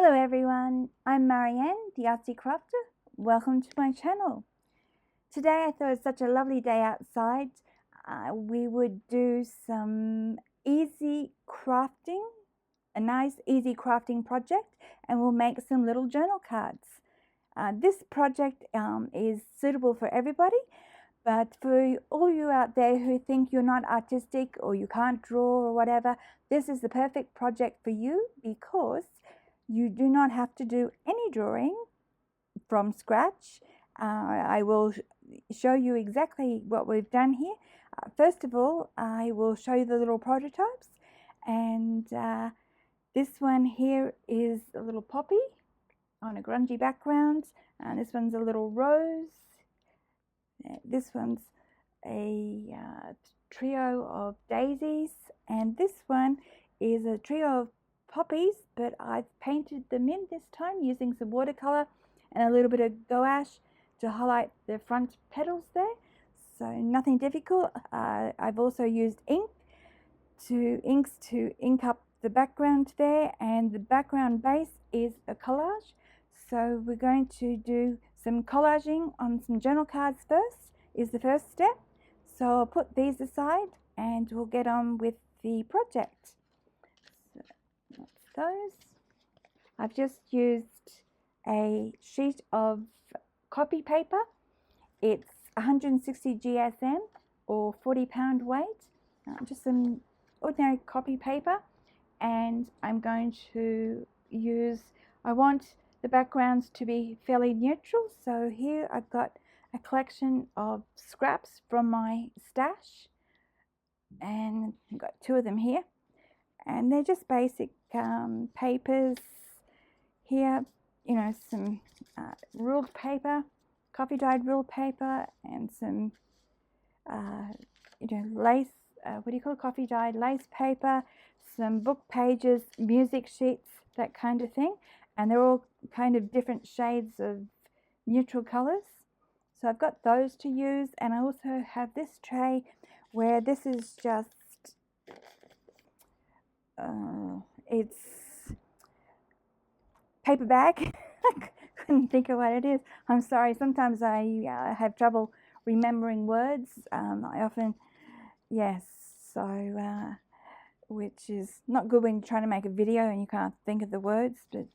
Hello everyone, I'm Marieanne, the Artsie Crafter. Welcome to my channel. Today I thought it's such a lovely day outside. We would do some easy crafting, a nice easy crafting project, and we'll make some little journal cards. This project is suitable for everybody, but for all you out there who think you're not artistic or you can't draw or whatever, this is the perfect project for you because you do not have to do any drawing from scratch. I will show you exactly what we've done here. First of all, I will show you the little prototypes, and this one here is a little poppy on a grungy background, and this one's a little rose. This one's a trio of daisies, and this one is a trio of poppies, but I've painted them in this time using some watercolor and a little bit of gouache to highlight the front petals there, so nothing difficult. I've also used inks to ink up the background there, and the background base is a collage, so we're going to do some collaging on some journal cards first, is the first step. So I'll put these aside and we'll get on with the project. Those. I've just used a sheet of copy paper. It's 160 GSM or 40-pound weight, just some ordinary copy paper, and I'm going to use, I want the backgrounds to be fairly neutral, so here I've got a collection of scraps from my stash, and I've got two of them here, and they're just basic papers here, you know, some ruled paper, coffee dyed ruled paper, and some lace, what do you call it, coffee dyed lace paper, some book pages, music sheets, that kind of thing, and they're all kind of different shades of neutral colors. So I've got those to use, and I also have this tray where this is just it's paper bag. I couldn't think of what it is. I'm sorry, sometimes I have trouble remembering words. I often, yes, so which is not good when you're trying to make a video and you can't think of the words, but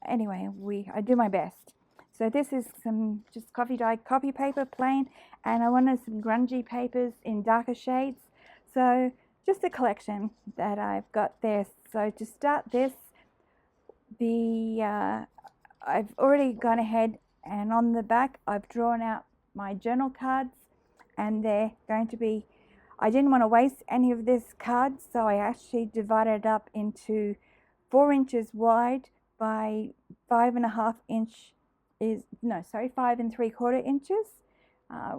anyway, I do my best. So this is some just coffee dyed copy paper, plain, and I wanted some grungy papers in darker shades, so just a collection that I've got there. So to start this, I've already gone ahead and on the back I've drawn out my journal cards, and they're going to be, I didn't want to waste any of this card, so I actually divided it up into 4 inches wide by 5.5 inch, 5 3/4 inches,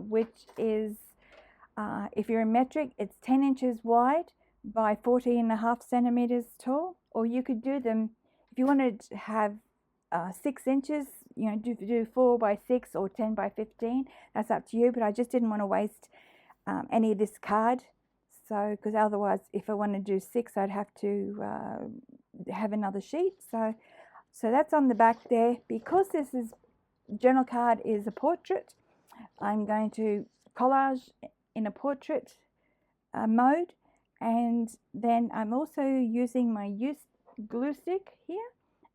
which is, if you're in metric, it's 10 inches wide by 14.5 centimeters tall. Or you could do them, if you wanted to have 6 inches, you know, do 4 by 6 or 10 by 15. That's up to you, but I just didn't want to waste any of this card. So, because otherwise, if I want to do 6, I'd have to have another sheet. So that's on the back there. Because this journal card is a portrait, I'm going to collage in a portrait mode, and then I'm also using my used glue stick here,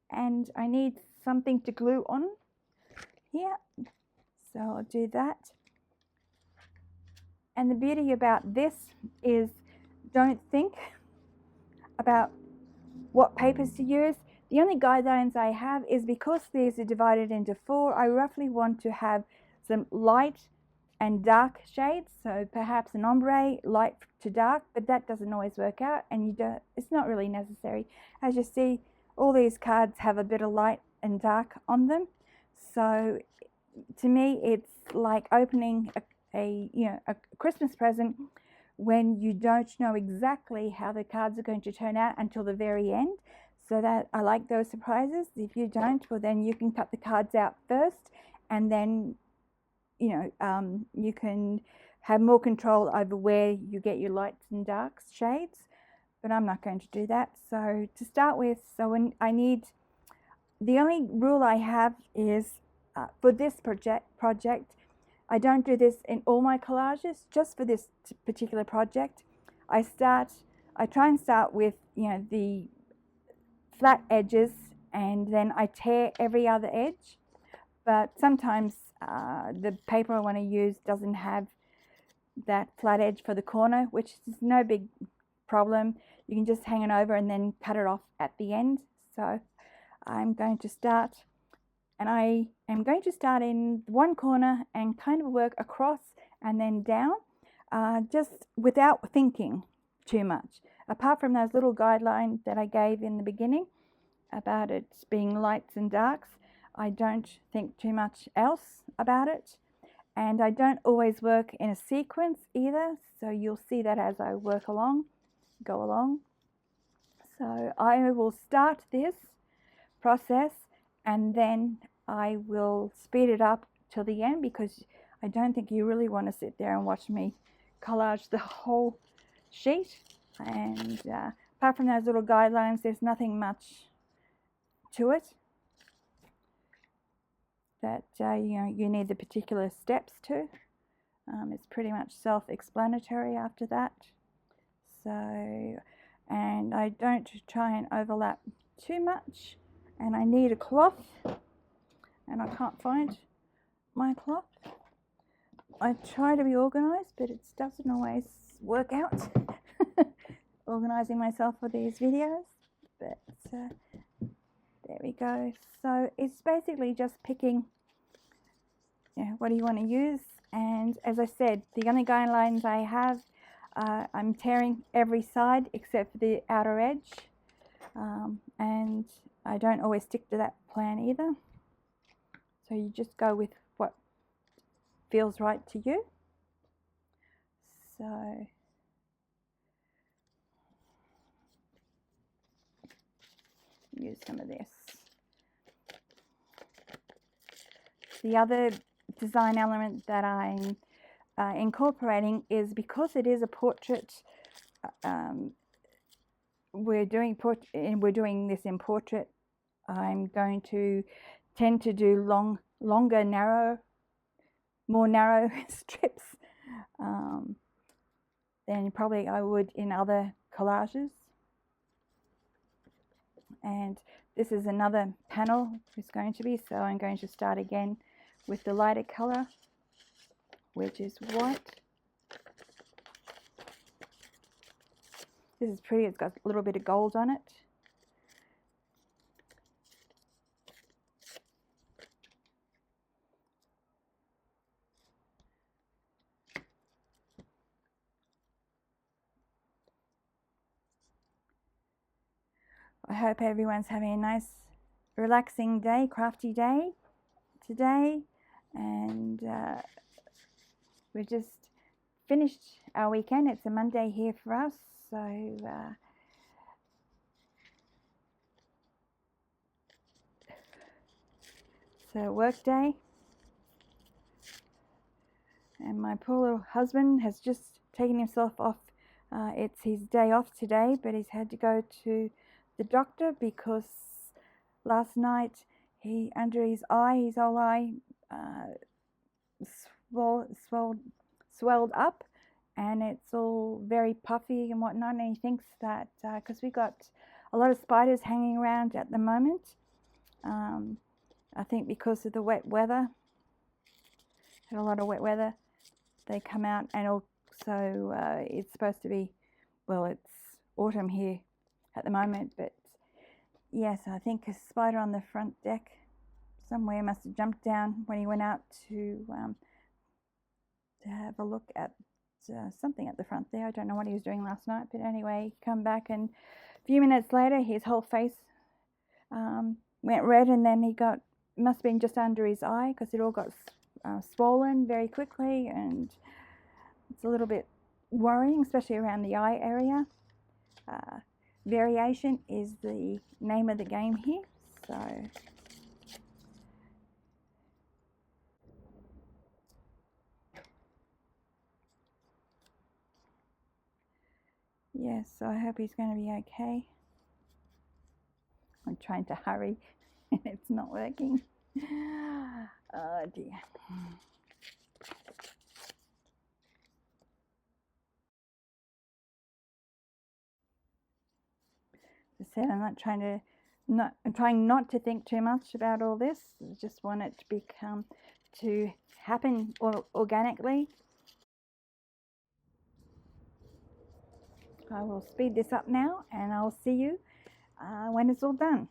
and I need something to glue on here, so I'll do that. And the beauty about this is, don't think about what papers to use. The only guidelines I have is, because these are divided into 4, I roughly want to have some light and dark shades, so perhaps an ombre, light to dark, but that doesn't always work out, and it's not really necessary. As you see, all these cards have a bit of light and dark on them, so to me it's like opening a Christmas present when you don't know exactly how the cards are going to turn out until the very end. So that I like those surprises. If you don't, well, then you can cut the cards out first, and then you can have more control over where you get your lights and darks shades, but I'm not going to do that. So to start with, I need the only rule I have is for this project, I don't do this in all my collages. Just for this particular project, I try and start with, you know, the flat edges, and then I tear every other edge. But sometimes the paper I want to use doesn't have that flat edge for the corner, which is no big problem. You can just hang it over and then cut it off at the end. So I'm going to start, and I am going to start in one corner and kind of work across and then down, just without thinking too much. Apart from those little guidelines that I gave in the beginning about it being lights and darks, I don't think too much else about it. And I don't always work in a sequence either, so you'll see that as I go along. So I will start this process and then I will speed it up till the end, because I don't think you really want to sit there and watch me collage the whole sheet. And apart from those little guidelines, there's nothing much to it that you need the particular steps to. It's pretty much self-explanatory after that. So, and I don't try and overlap too much. And I need a cloth, and I can't find my cloth. I try to be organized, but it doesn't always work out organizing myself for these videos. But there we go. So it's basically just picking, what do you want to use. And as I said, the only guidelines I have, I'm tearing every side except for the outer edge, and I don't always stick to that plan either. So you just go with what feels right to you. So use some of this. The other design element that I'm incorporating is, because it is a portrait, we're doing this in portrait, I'm going to tend to do longer, more narrow strips than probably I would in other collages. And this is another panel it's going to be, so I'm going to start again with the lighter color, which is white. This is pretty, it's got a little bit of gold on it. I hope everyone's having a nice, relaxing day, crafty day today. And we just finished our weekend. It's a Monday here for us, so work day. And my poor little husband has just taken himself off. It's his day off today, but he's had to go to the doctor because last night under his whole eye swelled up, and it's all very puffy and whatnot. And he thinks that because we got a lot of spiders hanging around at the moment, I think because of the wet weather, had a lot of wet weather, they come out. And also it's supposed to be, well, it's autumn here at the moment, but yes, I think a spider on the front deck somewhere must have jumped down when he went out to have a look at something at the front there. I don't know what he was doing last night, but anyway, he come back, and a few minutes later his whole face went red, and then he must have been just under his eye, because it all got swollen very quickly, and it's a little bit worrying, especially around the eye area. Variation is the name of the game here. So yes, so I hope he's going to be okay. I'm trying to hurry. It's not working. Oh dear. As I said, I'm trying not to think too much about all this. I just want it to happen organically. I will speed this up now, and I'll see you when it's all done.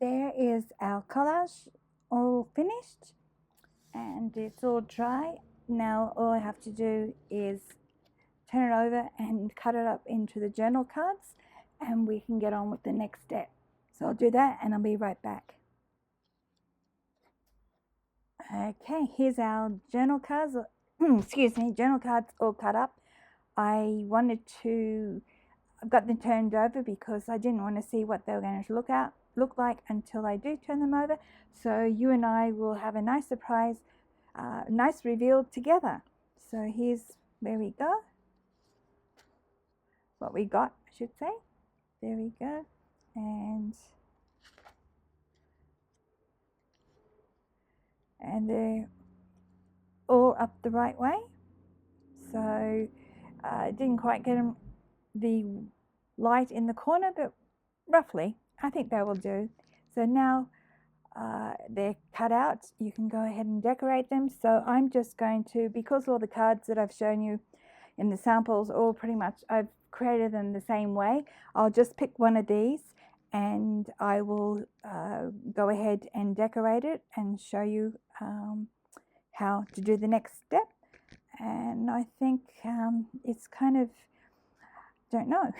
There is our collage all finished, and it's all dry. Now all I have to do is turn it over and cut it up into the journal cards, and we can get on with the next step. So I'll do that and I'll be right back. Okay, here's our journal cards. Excuse me, journal cards all cut up. I've got them turned over because I didn't want to see what they were going to look like until I do turn them over. So you and I will have a nice surprise, nice reveal together. So here's where we go. What we got, I should say. There we go. And they're all up the right way. So I didn't quite get them the light in the corner, but roughly I think they will do. So now they're cut out, you can go ahead and decorate them. So I'm just going to, because all the cards that I've shown you in the samples all pretty much I've created them the same way, I'll just pick one of these and I will go ahead and decorate it and show you how to do the next step. And I think it's kind of, don't know,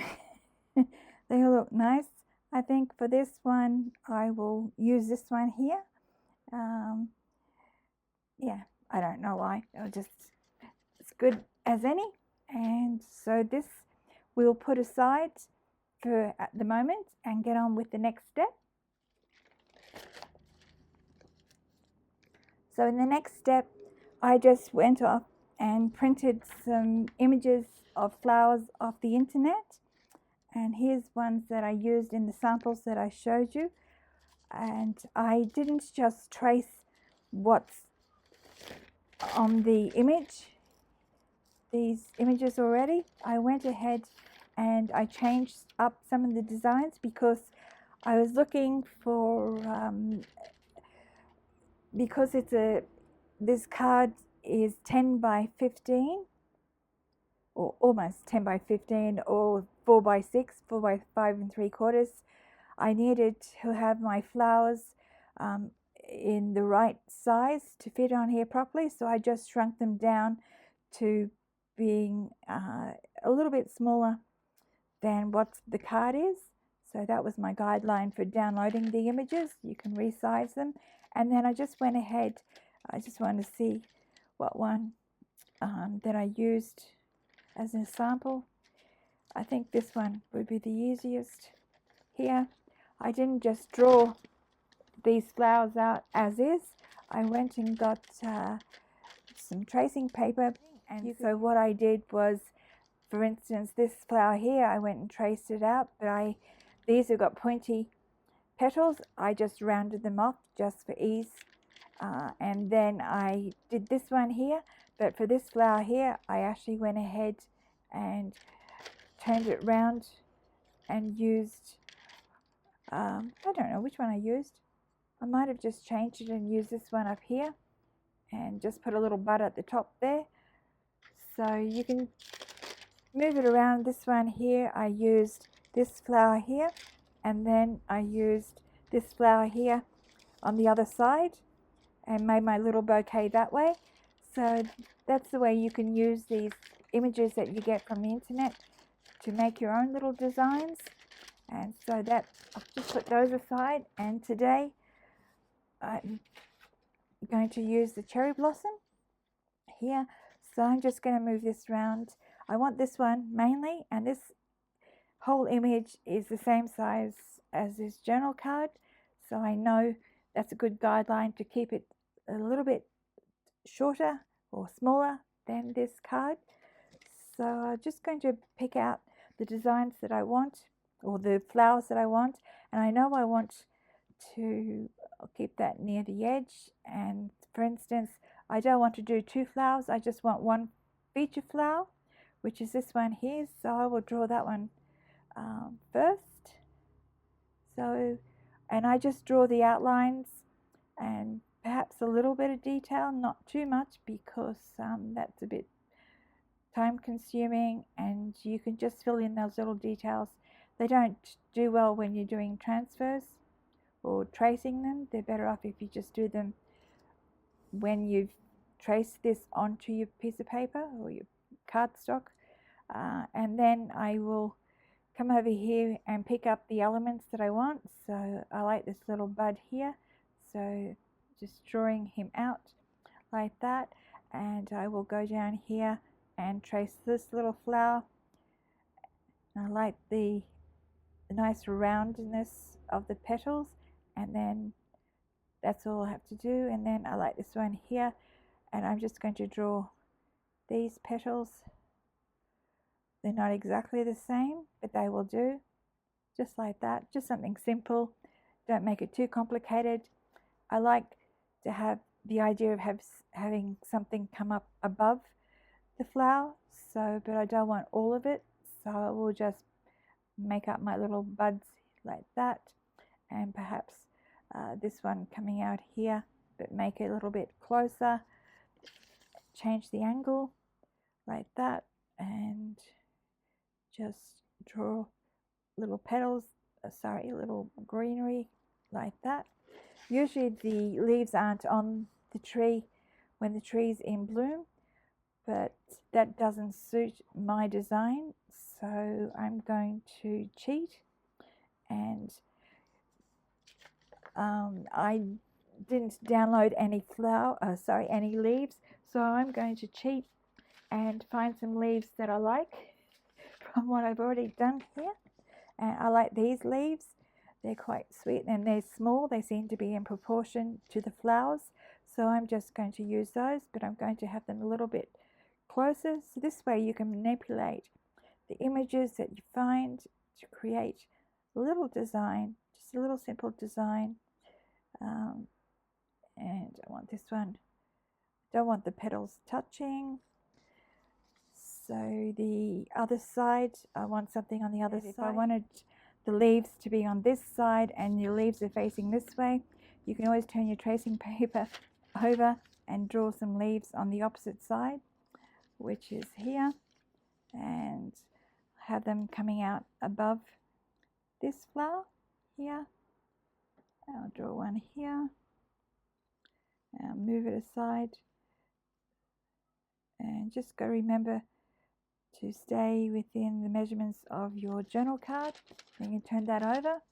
they all look nice. I think for this one I will use this one here. Yeah, I don't know why, it's good as any. And so this we'll put aside for at the moment and get on with the next step. So in the next step, I just went off and printed some images of flowers off the internet. And here's ones that I used in the samples that I showed you. And I didn't just trace what's on the image, these images already. I went ahead and I changed up some of the designs because I was looking for, because this card is 10 by 15 or almost 10 by 15 or 4 by 6, 4 by 5 3/4. I needed to have my flowers in the right size to fit on here properly, so I just shrunk them down to being a little bit smaller than what the card is. So that was my guideline for downloading the images. You can resize them. And then I just went ahead, I just wanted to see what one that I used as an example. I think this one would be the easiest here. I didn't just draw these flowers out as is. I went and got some tracing paper, and so what I did was, for instance, this flower here, I went and traced it out, but these have got pointy petals. I just rounded them off just for ease, and then I did this one here, but for this flower here I actually went ahead and turned it round and used, I don't know which one I used. I might have just changed it and used this one up here and just put a little bud at the top there. So you can move it around. This one here, I used this flower here, and then I used this flower here on the other side and made my little bouquet that way. So that's the way you can use these images that you get from the internet to make your own little designs. And so that, I'll just put those aside, and today I'm going to use the cherry blossom here. So I'm just going to move this around. I want this one mainly, and this whole image is the same size as this journal card, so I know that's a good guideline to keep it a little bit shorter or smaller than this card. So I'm just going to pick out the designs that I want, or the flowers that I want, and I know I want to keep that near the edge. And for instance, I don't want to do 2 flowers, I just want 1 feature flower, which is this one here. So I will draw that one first. So, and I just draw the outlines and perhaps a little bit of detail, not too much, because that's a bit time consuming, and you can just fill in those little details. They don't do well when you're doing transfers or tracing them. They're better off if you just do them when you've traced this onto your piece of paper or your cardstock. And then I will come over here and pick up the elements that I want. So I like this little bud here, so just drawing him out like that. And I will go down here and trace this little flower. I like the nice roundness of the petals, and then that's all I have to do. And then I like this one here, and I'm just going to draw these petals. They're not exactly the same, but they will do, just like that. Just something simple. Don't make it too complicated. I like to have the idea of having something come up above the flower, so, but I don't want all of it, so I will just make up my little buds like that, and perhaps this one coming out here, but make it a little bit closer, change the angle like that, and just draw little petals, little greenery like that. Usually the leaves aren't on the tree when the tree's in bloom, but that doesn't suit my design, so I'm going to cheat. And I didn't download any any leaves, so I'm going to cheat and find some leaves that I like from what I've already done here. And I like these leaves. They're quite sweet, and they're small. They seem to be in proportion to the flowers, so I'm just going to use those, but I'm going to have them a little bit closer, so this way you can manipulate the images that you find to create a little design, just a little simple design. And I want this one, don't want the petals touching, so the other side, I want something on the other side. If I wanted the leaves to be on this side and your leaves are facing this way, you can always turn your tracing paper over and draw some leaves on the opposite side, which is here, and have them coming out above this flower here. I'll draw one here, and move it aside, and just go remember to stay within the measurements of your journal card. Then you turn that over,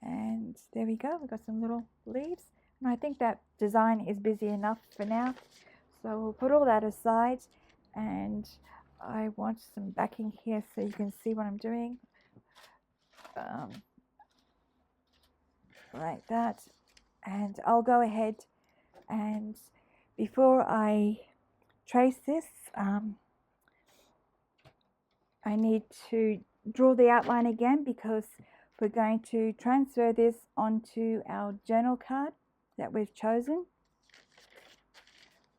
and there we go, we've got some little leaves, and I think that design is busy enough for now, so we'll put all that aside. And I want some backing here so you can see what I'm doing, like that. And I'll go ahead, and before I trace this, I need to draw the outline again, because we're going to transfer this onto our journal card that we've chosen,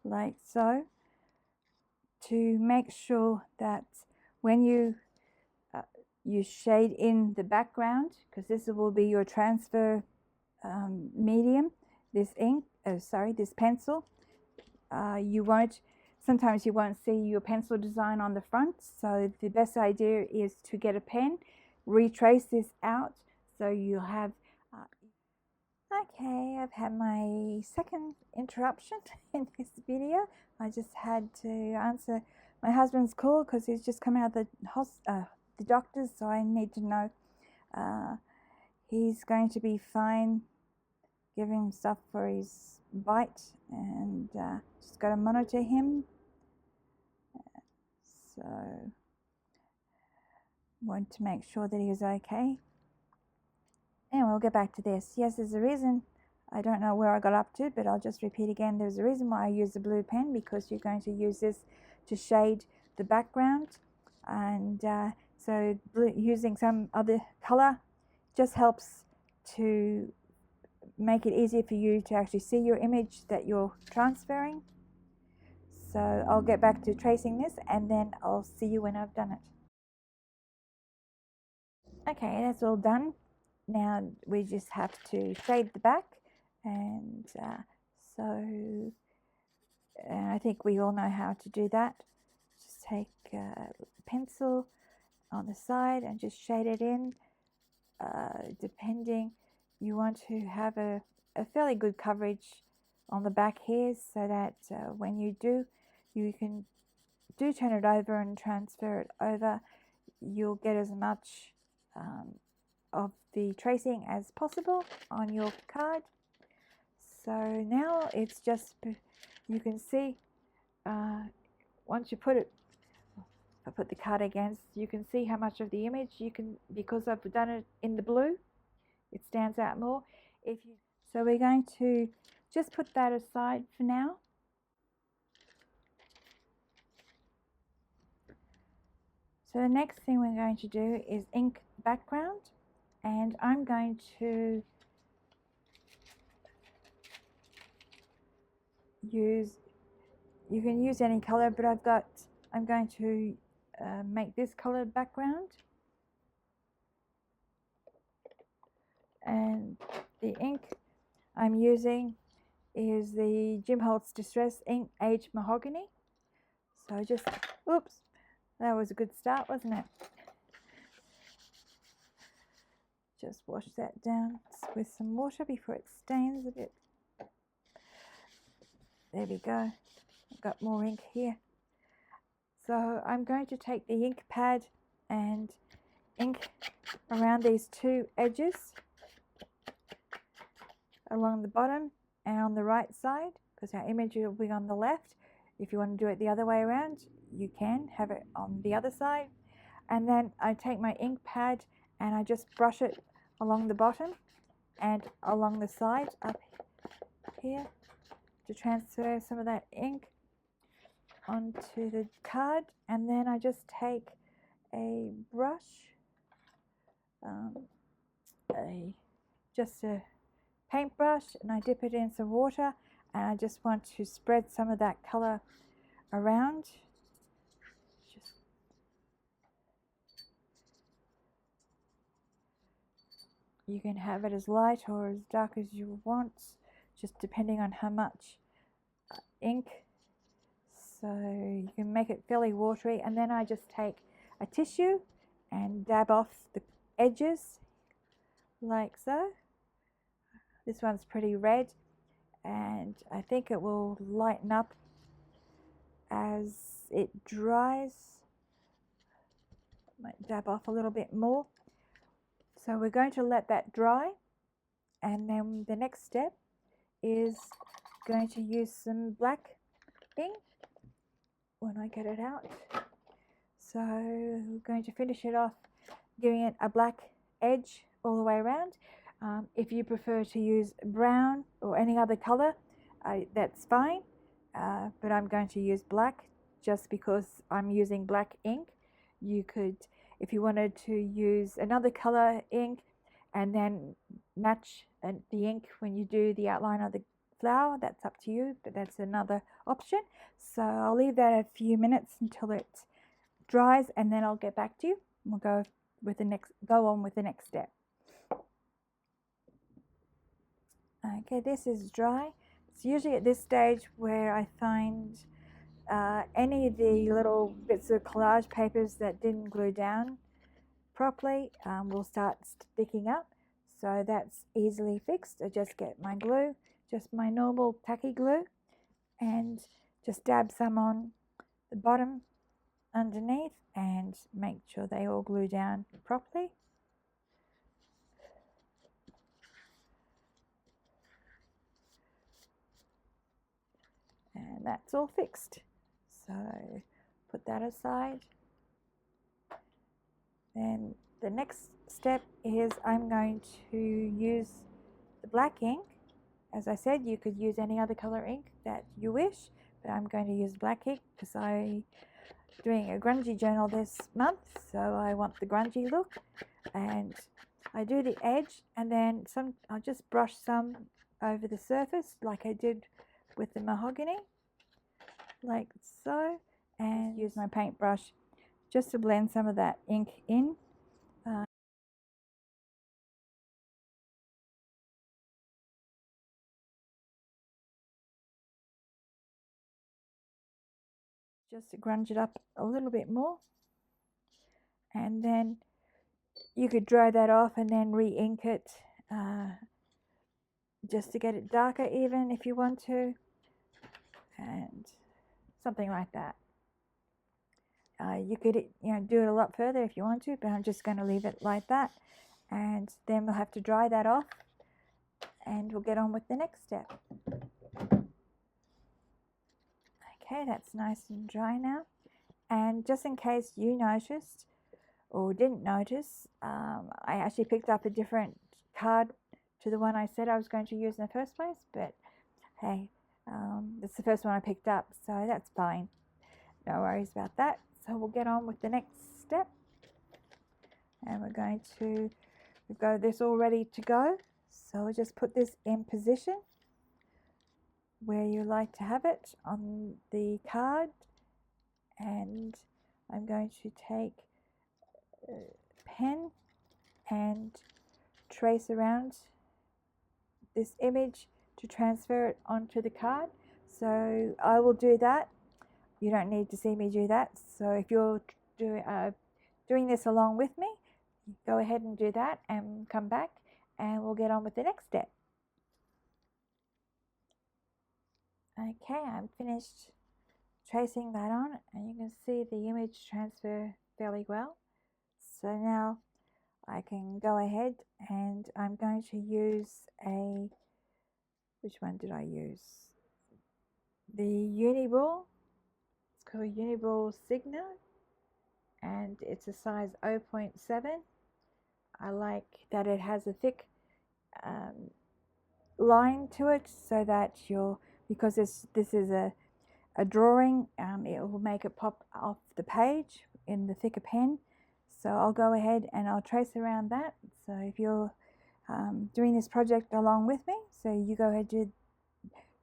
like so, to make sure that when you shade in the background, because this will be your transfer medium, this ink, this pencil, sometimes you won't see your pencil design on the front, so the best idea is to get a pen, retrace this out, so you'll have okay, I've had my second interruption in this video. I just had to answer my husband's call because he's just come out of the doctor's, so I need to know he's going to be fine. Give him stuff for his bite, and just got to monitor him. So want to make sure that he is okay. And we'll get back to this. Yes, there's a reason I don't know where I got up to, but I'll just repeat again. There's a reason why I use the blue pen, because you're going to use this to shade the background, and so using some other color just helps to make it easier for you to actually see your image that you're transferring. So I'll get back to tracing this, and then I'll see you when I've done it. Okay, that's all done. Now we just have to shade the back, and so I think we all know how to do that. Just take a pencil on the side and just shade it in. Depending, you want to have a fairly good coverage on the back here, so that when you can turn it over and transfer it over, you'll get as much of the tracing as possible on your card. So now it's just, you can see once you put it, I put the card against, you can see how much of the image you can, because I've done it in the blue, it stands out more. So we're going to just put that aside for now. So the next thing we're going to do is ink background, and I'm going to use, you can use any color, but I'm going to make this color background, and the ink I'm using is the Jim Holtz Distress Ink Aged Mahogany. So just, oops, that was a good start, wasn't it? Just wash that down with some water before it stains a bit. There we go. I've got more ink here. So I'm going to take the ink pad and ink around these two edges along the bottom and on the right side, because our image will be on the left. If you want to do it the other way around, you can have it on the other side. And then I take my ink pad and I just brush it along the bottom and along the side up here to transfer some of that ink onto the card. And then I just take a brush, just a paintbrush, and I dip it in some water, and I just want to spread some of that color around. You can have it as light or as dark as you want, just depending on how much ink. So you can make it fairly watery, and then I just take a tissue and dab off the edges like so. This one's pretty red, and I think it will lighten up as it dries. Might dab off a little bit more. So we're going to let that dry, and then the next step is going to use some black ink when I get it out. So we're going to finish it off, giving it a black edge all the way around. If you prefer to use brown or any other color, that's fine, but I'm going to use black just because I'm using black ink. You could, if you wanted to use another color ink and then match the ink when you do the outline of the flower, that's up to you, but that's another option. So I'll leave that a few minutes until it dries, and then I'll get back to you and we'll go on with the next step. Okay, this is dry. It's usually at this stage where I find any of the little bits of collage papers that didn't glue down properly will start sticking up. So that's easily fixed. I just get my glue, just my normal tacky glue, and just dab some on the bottom underneath and make sure they all glue down properly. And that's all fixed. So put that aside. Then the next step is I'm going to use the black ink as I said, you could use any other color ink that you wish, but I'm going to use black ink because I'm doing a grungy journal this month, so I want the grungy look. And I do the edge, and then I'll just brush some over the surface like I did with the mahogany, like so, and use my paintbrush just to blend some of that ink in. Just to grunge it up a little bit more, and then you could dry that off and then re-ink it just to get it darker even if you want to, and something like that. You could do it a lot further if you want to, but I'm just going to leave it like that, and then we'll have to dry that off and we'll get on with the next step. Okay, that's nice and dry now. And just in case you noticed or didn't notice, I actually picked up a different card to the one I said I was going to use in the first place, but hey, that's the first one I picked up, so that's fine. No worries about that. So we'll get on with the next step, and we've got this all ready to go. So we'll just put this in position where you like to have it on the card, and I'm going to take a pen and trace around this image to transfer it onto the card. So I will do that. You don't need to see me do that. So if you're doing this along with me, go ahead and do that and come back and we'll get on with the next step. Okay, I'm finished tracing that on, and you can see the image transfer fairly well. So now I can go ahead and I'm going to use which one did I use? The uni rule. It's called Uni Rule Signa, and it's a size 0.7. I like that it has a thick line to it, so that because this is a drawing, it will make it pop off the page in the thicker pen. So I'll go ahead and I'll trace around that. So if you're doing this project along with me, so you go ahead and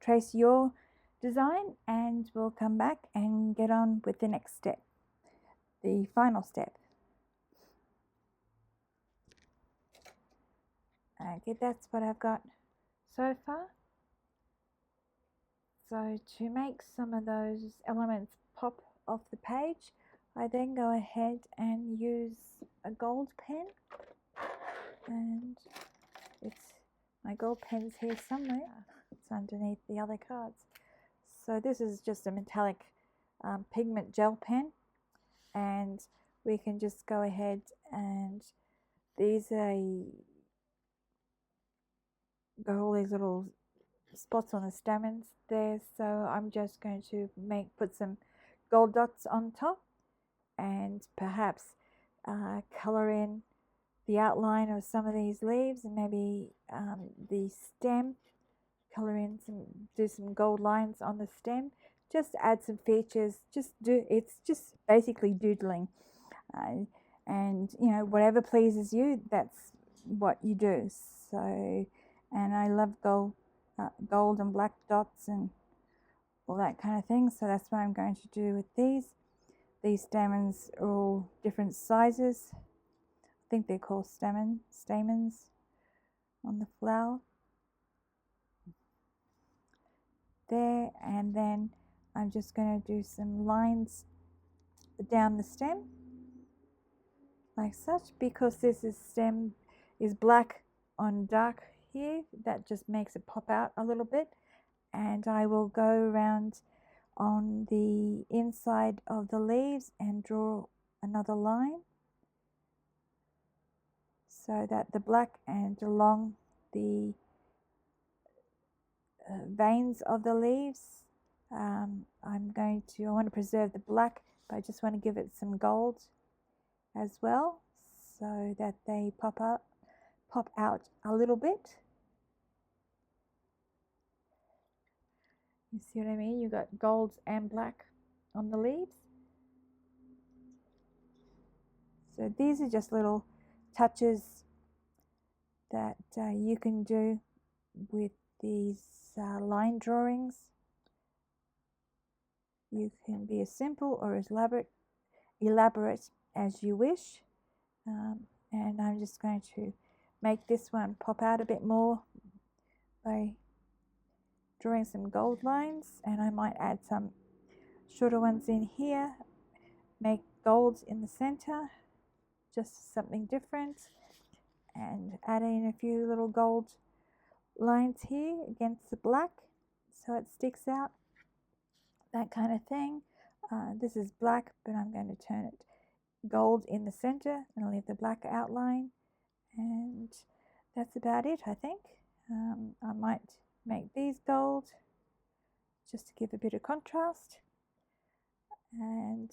trace your design, and we'll come back and get on with the next step, the final step. Okay, that's what I've got so far. So to make some of those elements pop off the page, I then go ahead and use a gold pen, and my gold pen's here somewhere. It's underneath the other cards. So this is just a metallic pigment gel pen, and we can just go ahead, and these got all these little spots on the stamens there, so I'm just going to put some gold dots on top, and perhaps color in the outline of some of these leaves, and maybe the stem, do some gold lines on the stem, just add some features. It's just basically doodling, and whatever pleases you, that's what you do. So, and I love gold and black dots and all that kind of thing, so that's what I'm going to do with these. These stamens are all different sizes. I think they're called stamens on the flower there, and then I'm just going to do some lines down the stem like such, because this stem is black on dark here. That just makes it pop out a little bit, and I will go around on the inside of the leaves and draw another line, so that the black and along the veins of the leaves, I want to preserve the black, but I just want to give it some gold as well, so that they pop out a little bit. You see what I mean? You've got gold and black on the leaves. So these are just little touches that you can do with these line drawings. You can be as simple or as elaborate as you wish. And I'm just going to make this one pop out a bit more by drawing some gold lines, and I might add some shorter ones in here, make gold in the center, just something different, and add in a few little gold lines here against the black so it sticks out, that kind of thing. This is black, but I'm going to turn it gold in the center and leave the black outline, and that's about it, I think. I might make these gold just to give a bit of contrast, and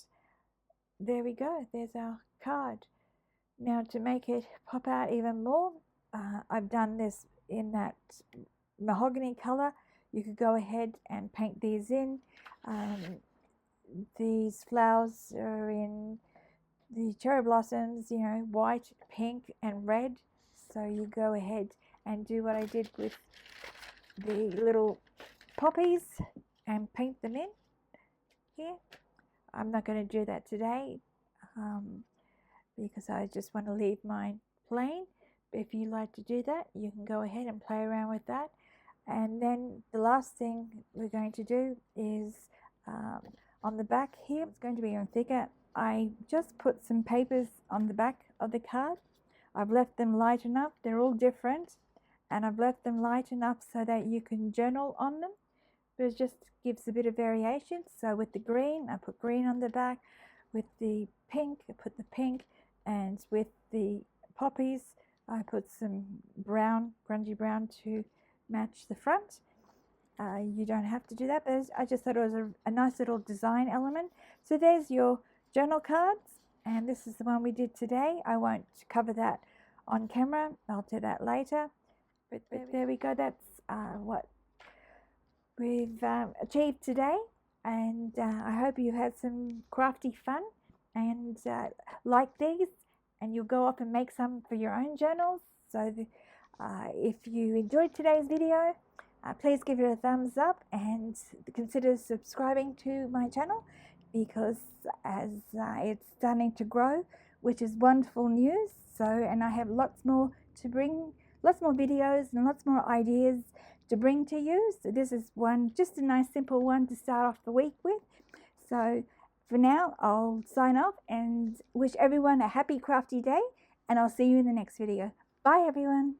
there we go, there's our card. Now to make it pop out even more, I've done this in that mahogany color. You could go ahead and paint these in. These flowers are in the cherry blossoms, you know, white, pink and red, so you go ahead and do what I did with the little poppies and paint them in here. I'm not going to do that today because I just want to leave mine plain. But if you like to do that, you can go ahead and play around with that. And then the last thing we're going to do is on the back here, it's going to be on thicker. I just put some papers on the back of the card. I've left them light enough, they're all different, and I've left them light enough so that you can journal on them, but it just gives a bit of variation. So with the green, I put green on the back. With the pink, I put the pink, and with the poppies, I put some brown, grungy brown to match the front. You don't have to do that, but I just thought it was a nice little design element. So there's your journal cards, and this is the one we did today. I won't cover that on camera, I'll do that later, but there we go. That's what we've achieved today, and I hope you had some crafty fun and like these, and you'll go off and make some for your own journals. So if you enjoyed today's video, please give it a thumbs up and consider subscribing to my channel, because as it's starting to grow, which is wonderful news. So, and I have lots more to bring, lots more videos and lots more ideas to bring to you. So this is one, just a nice simple one to start off the week with. So for now, I'll sign off and wish everyone a happy crafty day, and I'll see you in the next video. Bye everyone.